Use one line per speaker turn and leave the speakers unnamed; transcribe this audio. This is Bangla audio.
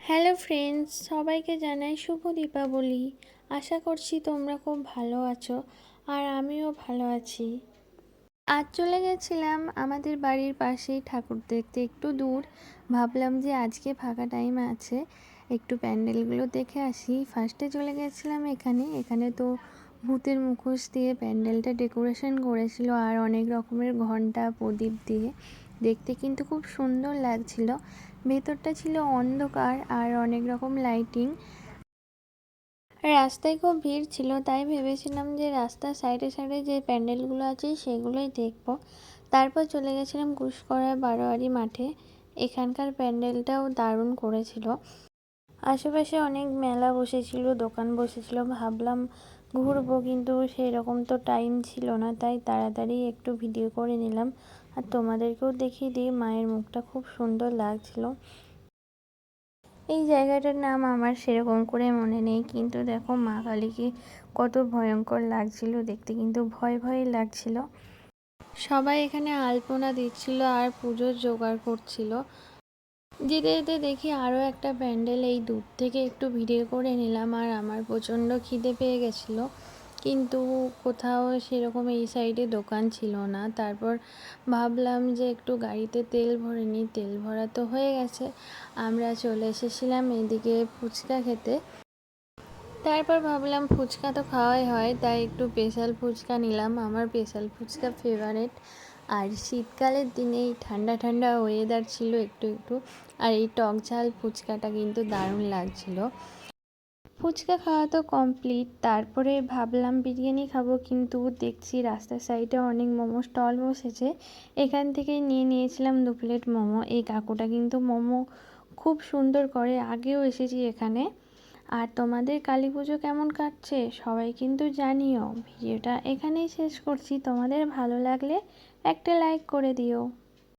হ্যালো ফ্রেন্ডস, সবাইকে জানাই শুভ দীপাবলি। আশা করছি তোমরা খুব ভালো আছো আর আমিও ভালো আছি। আজ চলে গেছিলাম আমাদের বাড়ির পাশেই ঠাকুর দেখতে, একটু দূর। ভাবলাম যে আজকে ফাঁকা টাইম আছে, একটু প্যান্ডেলগুলো দেখে আসি। ফার্স্টে চলে গেছিলাম এখানে তো ভূতের মুখোশ দিয়ে প্যান্ডেলটা ডেকোরেশন করেছিল আর অনেক রকমের ঘণ্টা প্রদীপ দিয়ে দেখতে কিন্তু খুব সুন্দর লাগছিল। ভেতরটা ছিল অন্ধকার আর অনেক রকম লাইটিং। রাস্তায় খুব ভিড় ছিল, তাই ভেবেছিলাম যে রাস্তার সাইডে সাইডে যে প্যান্ডেলগুলো আছে সেগুলোই দেখব। তারপর চলে গেছিলাম ঘুষকরা বারোয়ারি মাঠে। এখানকার প্যান্ডেলটাও দারুণ করেছিল। আশেপাশে অনেক মেলা বসেছিল, দোকান বসেছিল। ভাবলাম ঘুরবো, কিন্তু সেই রকম তো টাইম ছিল না, তাই তাড়াতাড়ি একটু ভিডিও করে নিলাম আর তোমাদেরকেও দেখিয়ে দিই। মায়ের মুখটা খুব সুন্দর লাগছিল। এই জায়গাটার নাম আমার সেরকম করে মনে নেই, কিন্তু দেখো মা কালীকে কত ভয়ঙ্কর লাগছিল দেখতে, কিন্তু ভয় ভয় লাগছিল। সবাই এখানে আলপনা দিচ্ছিল আর পুজোর জোগাড় করছিল। যেতে যেতে দেখি আরও একটা প্যান্ডেল, এই দূর থেকে একটু ভিডিও করে নিলাম। আর আমার প্রচণ্ড খিদে পেয়ে গেছিলো, কিন্তু কোথাও সেরকম এই সাইডে দোকান ছিল না। তারপর ভাবলাম যে একটু গাড়িতে তেল ভরে নিই। তেল ভরা তো হয়ে গেছে, আমরা চলে এসেছিলাম এদিকে ফুচকা খেতে। তারপর ভাবলাম ফুচকা তো খাওয়াই হয়, তাই একটু স্পেশাল ফুচকা নিলাম। আমার স্পেশাল ফুচকা ফেভারেট। আর শীতকালের দিনে এই ঠান্ডা ঠান্ডা ওয়েদার ছিল একটু একটু, আর এই টক ঝাল ফুচকাটা কিন্তু দারুণ লাগছিল। ফুচকা খাওয়া তো কমপ্লিট। তারপরে ভাবলাম বিরিয়ানি খাবো, কিন্তু দেখছি রাস্তার সাইডে অনেক মোমো স্টল বসেছে। এখান থেকেই নিয়ে নিয়েছিলাম 2 প্লেট মোমো। এই কাকুটা কিন্তু মোমো খুব সুন্দর করে, আগেও এসেছি এখানে। আর তোমাদের কালী পুজো কেমন কাটছে সবাই কিন্তু জানিও। ভিডিওটা এখানেই শেষ করছি, তোমাদের ভালো লাগলে একটা লাইক করে দিও।